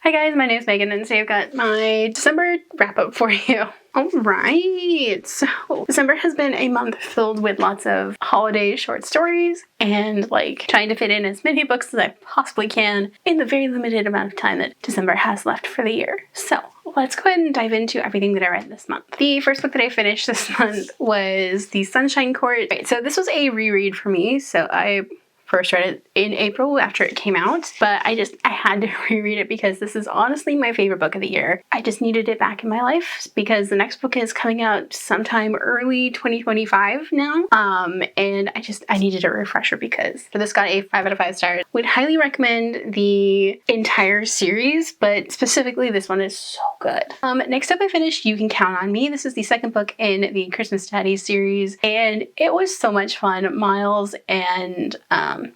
Hi guys, my name is Megan and today I've got my December wrap up for you. Alright, so December has been a month filled with lots of holiday short stories and trying to fit in as many books as I possibly can in the very limited amount of time that December has left for the year. So let's go ahead and dive into everything that I read this month. The first book that I finished this month was The Sunshine Court. Right, so this was a reread for me, so I first read it in April after it came out, but I had to reread it because this is honestly my favorite book of the year. I just needed it back in my life because the next book is coming out sometime early 2025 now, and I needed a refresher because this got a 5 out of 5 stars. Would highly recommend the entire series, but specifically this one is so good. Next up I finished You Can Count on Me. This is the second book in the Christmas Daddies series, and it was so much fun. Miles and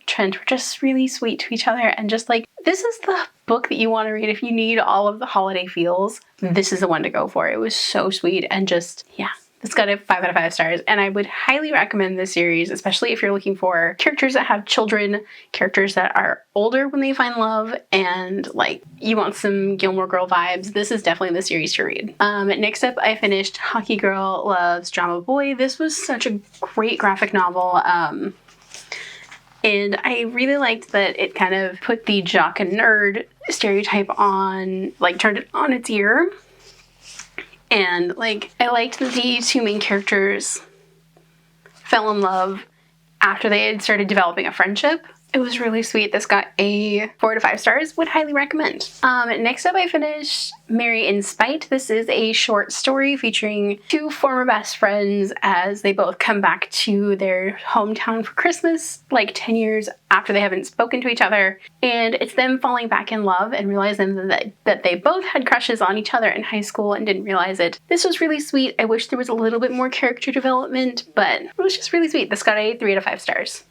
Trent were just really sweet to each other, and just this is the book that you want to read if you need all of the holiday feels. This is the one to go for. It was so sweet and it's got a 5 out of 5 stars, and I would highly recommend this series, especially if you're looking for characters that have children, characters that are older when they find love, and you want some Gilmore Girl vibes. This is definitely the series to read. Next up, I finished Hockey Girl Loves Drama Boy. This was such a great graphic novel. And I really liked that it kind of put the jock and nerd stereotype on, turned it on its ear. And I liked that the two main characters fell in love after they had started developing a friendship. It was really sweet. This got a 4 to 5 stars. Would highly recommend. Next up I finished Marry in Spite. This is a short story featuring two former best friends as they both come back to their hometown for Christmas, 10 years after they haven't spoken to each other. And it's them falling back in love and realizing that they both had crushes on each other in high school and didn't realize it. This was really sweet. I wish there was a little bit more character development, but it was just really sweet. This got a 3 out of 5 stars.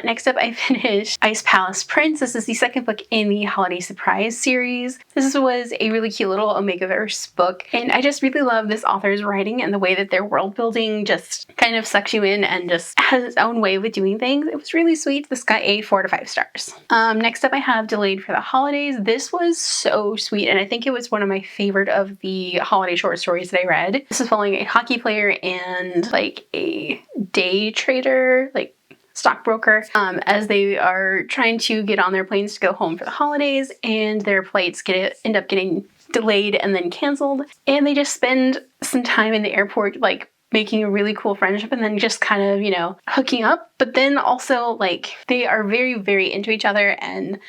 Next up I finished Ice Palace Prince. This is the second book in the Holiday Surprise series. This was a really cute little Omegaverse book, and I just really love this author's writing and the way that their world building just kind of sucks you in and just has its own way of doing things. It was really sweet. This got a 4 to 5 stars. Next up I have Delayed for the Holidays. This was so sweet, and I think it was one of my favorite of the holiday short stories that I read. This is following a hockey player and a day trader, stockbroker, as they are trying to get on their planes to go home for the holidays, and their flights end up getting delayed and then canceled, and they just spend some time in the airport making a really cool friendship and then just kind of hooking up, but then also they are very, very into each other, and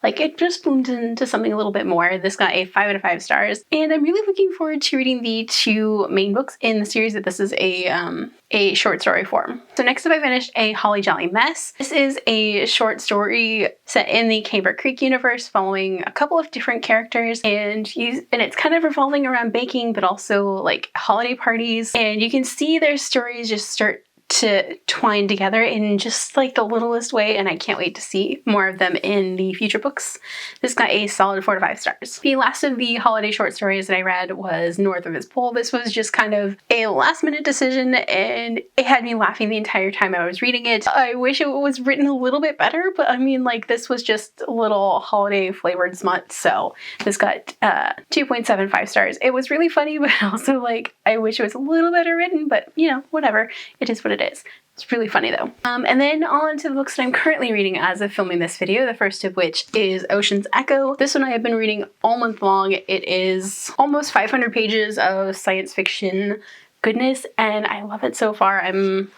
it just bloomed into something a little bit more. This got a 5 out of 5 stars, and I'm really looking forward to reading the two main books in the series that this is a short story form. So next up I finished A Holly Jolly Mess. This is a short story set in the Camber Creek universe following a couple of different characters, and it's kind of revolving around baking, but also holiday parties, and you can see their stories just start to twine together in just the littlest way, and I can't wait to see more of them in the future books. This got a solid 4 to 5 stars. The last of the holiday short stories that I read was North of His Pole. This was just kind of a last minute decision, and it had me laughing the entire time I was reading it. I wish it was written a little bit better, but I mean this was just a little holiday flavored smut, so this got 2.75 stars. It was really funny, but also I wish it was a little better written, but whatever. It is what it is. It's really funny though. And then on to the books that I'm currently reading as of filming this video, the first of which is Ocean's Echo. This one I have been reading all month long. It is almost 500 pages of science fiction goodness, and I love it so far. I'm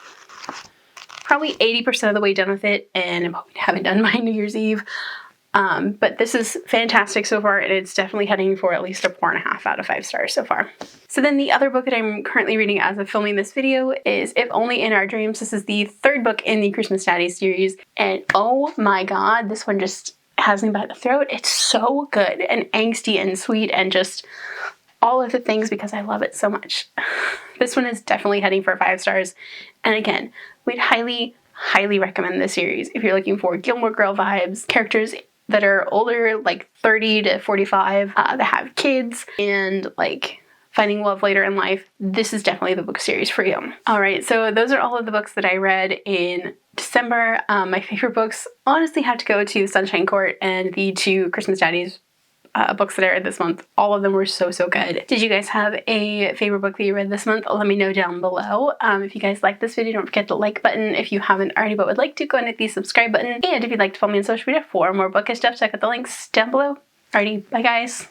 probably 80% of the way done with it, and I'm hoping to have it done by New Year's Eve. But this is fantastic so far, and it's definitely heading for at least a 4.5 out of 5 stars so far. So then the other book that I'm currently reading as of filming this video is If Only in Our Dreams. This is the third book in the Christmas Daddies series, and oh my god, this one just has me by the throat. It's so good and angsty and sweet and just all of the things because I love it so much. This one is definitely heading for 5 stars, and again, we'd highly recommend this series if you're looking for Gilmore Girl vibes, characters that are older, 30 to 45, that have kids, and finding love later in life. This is definitely the book series for you. All right, so those are all of the books that I read in December. My favorite books honestly have to go to Sunshine Court and the two Christmas Daddies books that I read this month. All of them were so good. Did you guys have a favorite book that you read this month? Let me know down below. If you guys liked this video, don't forget the like button. If you haven't already but would like to, go and hit the subscribe button. And if you'd like to follow me on social media for more bookish stuff, check out the links down below. Alrighty, bye guys.